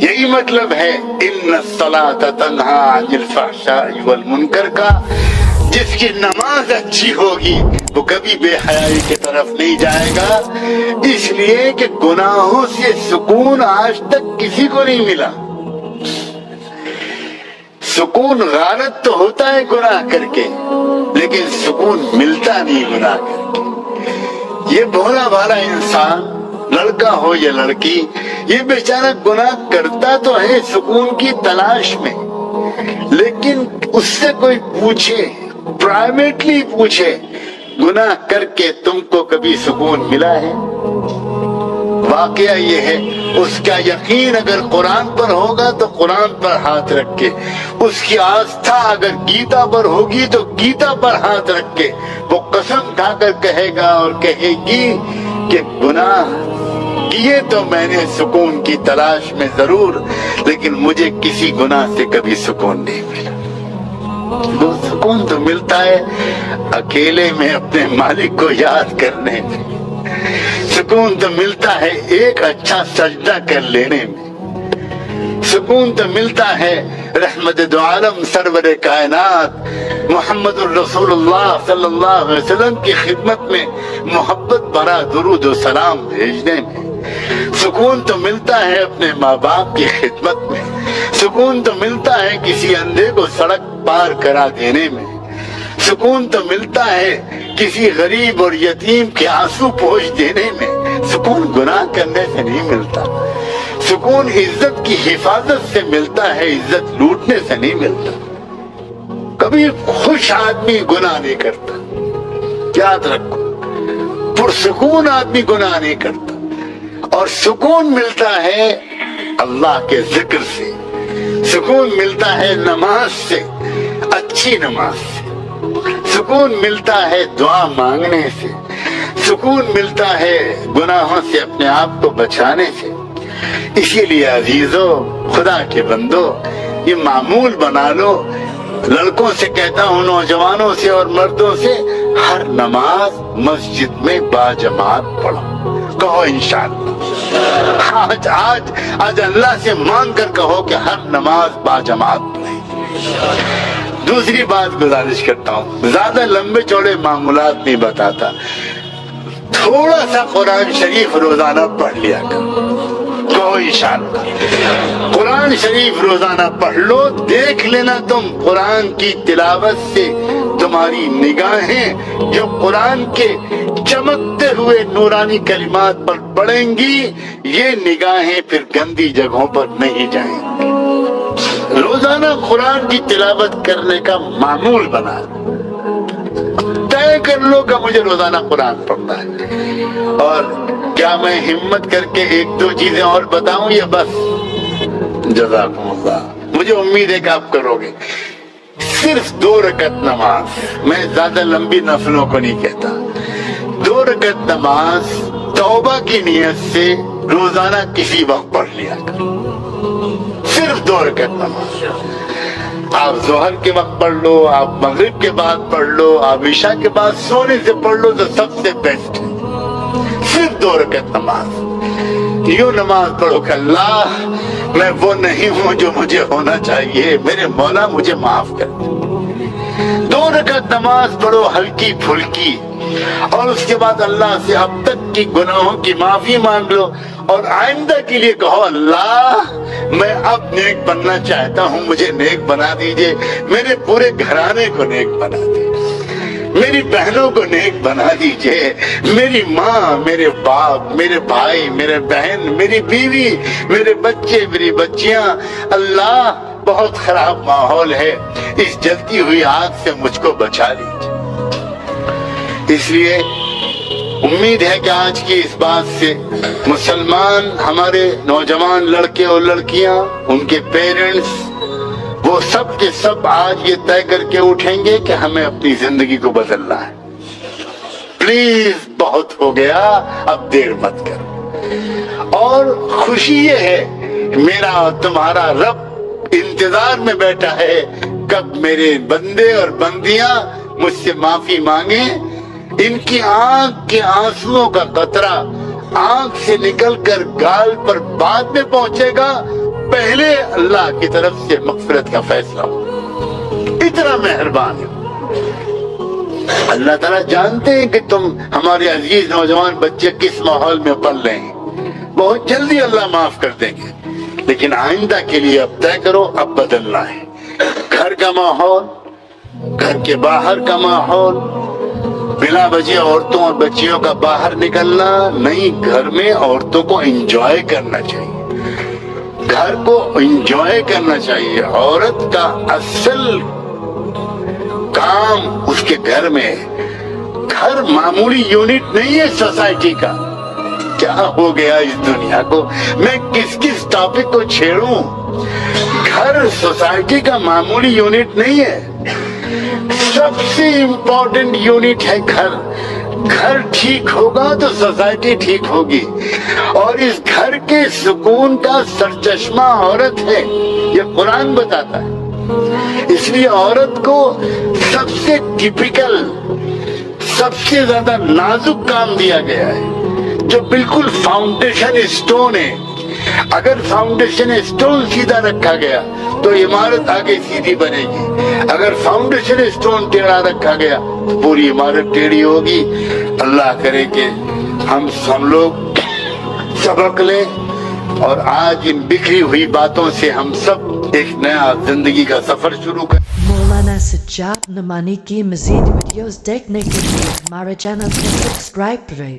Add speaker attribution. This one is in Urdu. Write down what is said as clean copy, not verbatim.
Speaker 1: یہی مطلب ہے ان الصلاۃ تنہا عن الفحشاء والمنکر کا، جس کی نماز اچھی ہوگی وہ کبھی بے حیائی کی طرف نہیں جائے گا، اس لیے کہ گناہوں سے سکون آج تک کسی کو نہیں ملا۔ سکون غارت تو ہوتا ہے گناہ کر کے، لیکن سکون ملتا نہیں گناہ کر کے۔ یہ بھولا بھالا انسان، لڑکا ہو یا لڑکی، یہ بیچارہ گناہ کرتا تو ہے سکون کی تلاش میں، لیکن اس سے کوئی پوچھے، پرائیویٹلی پوچھے، گناہ کر کے تم کو کبھی سکون ملا ہے؟ واقعہ یہ ہے، اس کا یقین اگر قرآن پر ہوگا تو قرآن پر ہاتھ رکھ کے، اس کی آستھا اگر گیتا پر ہوگی تو گیتا پر ہاتھ رکھ کے وہ قسم کھا کر کہے گا اور کہے گی کہ گناہ کیے تو میں نے سکون کی تلاش میں ضرور، لیکن مجھے کسی گناہ سے کبھی سکون نہیں ملا۔ وہ سکون تو ملتا ہے اکیلے میں اپنے مالک کو یاد کرنے میں، سکون تو ملتا ہے ایک اچھا سجدہ کر لینے میں، سکون تو ملتا ہے رحمت دو عالم سرور کائنات محمد الرسول اللہ صلی اللہ علیہ وسلم کی خدمت میں محبت بھرا درود و سلام بھیجنے میں، سکون تو ملتا ہے اپنے ماں باپ کی خدمت میں، سکون تو ملتا ہے کسی اندھے کو سڑک پار کرا دینے میں، سکون تو ملتا ہے کسی غریب اور یتیم کے آنسو پوچھ دینے میں، سکون گناہ کرنے سے نہیں ملتا، سکون عزت کی حفاظت سے ملتا ہے، عزت لوٹنے سے نہیں ملتا۔ کبھی خوش آدمی گناہ نہیں کرتا، یاد رکھو، پرسکون آدمی گناہ نہیں کرتا، اور سکون ملتا ہے اللہ کے ذکر سے، سکون ملتا ہے نماز سے، اچھی نماز سے، سکون ملتا ہے دعا مانگنے سے، سکون ملتا ہے گناہوں سے اپنے آپ کو بچانے سے۔ اسی لیے عزیزو، خدا کے بندو، یہ معمول بنا لو، لڑکوں سے کہتا ہوں، نوجوانوں سے اور مردوں سے، ہر نماز مسجد میں باجماعت پڑھو، کہو انشاءاللہ۔ آج اللہ سے مانگ کر کہو کہ ہر نماز باجماعت پڑھیں۔ دوسری بات گزارش کرتا ہوں، زیادہ لمبے چوڑے معاملات نہیں بتاتا، تھوڑا سا قرآن شریف روزانہ پڑھ لیا کرو، کہو انشاءاللہ۔ قرآن شریف روزانہ پڑھ لو، دیکھ لینا تم قرآن کی تلاوت سے تمہاری نگاہیں جو قرآن کے چمکتے ہوئے نورانی کلمات پر پڑیں گی، یہ نگاہیں پھر گندی جگہوں پر نہیں جائیں گی۔ روزانہ قرآن کی تلاوت کرنے کا معمول بنا، طے کر لو کہ مجھے روزانہ قرآن پڑھنا ہے۔ اور کیا میں ہمت کر کے ایک دو چیزیں اور بتاؤں یا بس؟ جزاکم اللہ، مجھے امید ہے کہ آپ کرو گے۔ صرف 2 رکعت نماز، میں زیادہ لمبی نفلوں کو نہیں کہتا، 2 رکعت نماز توبہ کی نیت سے روزانہ کسی وقت پڑھ لیا کرو، صرف 2 رکعت نماز۔ آپ ظہر کے وقت پڑھ لو، آپ مغرب کے بعد پڑھ لو، آپ عشاء کے بعد سونے سے پڑھ لو تو سب سے بیسٹ ہے، صرف 2 رکعت نماز۔ یوں نماز پڑھو کہ اللہ، میں وہ نہیں ہوں جو مجھے ہونا چاہیے، میرے مولا مجھے معاف کر دے۔ 2 رکعت نماز پڑھو ہلکی پھلکی، اور اس کے بعد اللہ سے اب تک کی گناہوں کی معافی مانگ لو، اور آئندہ کے لیے کہو اللہ میں اب نیک بننا چاہتا ہوں، مجھے نیک بنا دیجئے، میرے پورے گھرانے کو نیک بنا دیجئے، میری بہنوں کو نیک بنا دیجئے، میری ماں، میرے باپ، میرے بھائی، میرے بہن، میری بیوی، میرے بچے، میری بچیاں۔ اللہ بہت خراب ماحول ہے، اس جلتی ہوئی آگ سے مجھ کو بچا لیجئے۔ اس لیے امید ہے کہ آج کی اس بات سے مسلمان، ہمارے نوجوان لڑکے اور لڑکیاں، ان کے پیرنٹس، وہ سب کے سب آج یہ طے کر کے اٹھیں گے کہ ہمیں اپنی زندگی کو بدلنا ہے۔ پلیز بہت ہو گیا، اب دیر مت کرو۔ اور خوشی یہ ہے، میرا اور تمہارا رب انتظار میں بیٹھا ہے کب میرے بندے اور بندیاں مجھ سے معافی مانگیں۔ ان کی آنکھ کے آنسوؤں کا قطرہ آنکھ سے نکل کر گال پر بعد میں پہنچے گا، پہلے اللہ کی طرف سے مغفرت کا فیصلہ ہو. اتنا مہربان ہے اللہ تعالیٰ. جانتے ہیں کہ تم ہمارے عزیز نوجوان بچے کس ماحول میں پل رہے ہیں. بہت جلدی اللہ معاف کر دیں گے, لیکن آئندہ کے لیے اب طے کرو, اب بدلنا ہے. گھر کا ماحول, گھر کے باہر کا ماحول, بلا وجہ عورتوں اور بچیوں کا باہر نکلنا نہیں. گھر میں عورتوں کو انجوائے کرنا چاہیے, گھر کو انجوائے کرنا چاہیے. عورت کا اصل کام اس کے گھر میں. گھر معمولی یونٹ نہیں ہے سوسائٹی کا. کیا ہو گیا اس دنیا کو, میں کس کس ٹاپک کو چھیڑوں. گھر سوسائٹی کا معمولی یونٹ نہیں ہے, سب سے امپورٹنٹ یونٹ ہے گھر. گھر ٹھیک ہوگا تو سوسائٹی ٹھیک ہوگی, اور اس گھر کے سکون کا سرچشمہ عورت ہے, یہ قرآن بتاتا ہے. اس لیے عورت کو سب سے ٹپیکل, سب سے زیادہ نازک کام دیا گیا ہے, جو بالکل فاؤنڈیشن اسٹون ہے. اگر فاؤنڈیشن اسٹون سیدھا رکھا گیا تو عمارت آگے سیدھی بنے گی. اگر فاؤنڈیشن اسٹون ٹیڑھا رکھا گیا تو پوری عمارت ٹیڑھی ہوگی. اللہ کرے کہ ہم لوگ سبق لیں, اور آج ان بکھری ہوئی باتوں سے ہم سب ایک نیا زندگی کا سفر شروع کریں.
Speaker 2: مولانا سجاد نعمانی کی مزید ویڈیوز دیکھنے کے لیے ہمارے چینل کو سبسکرائب کریں.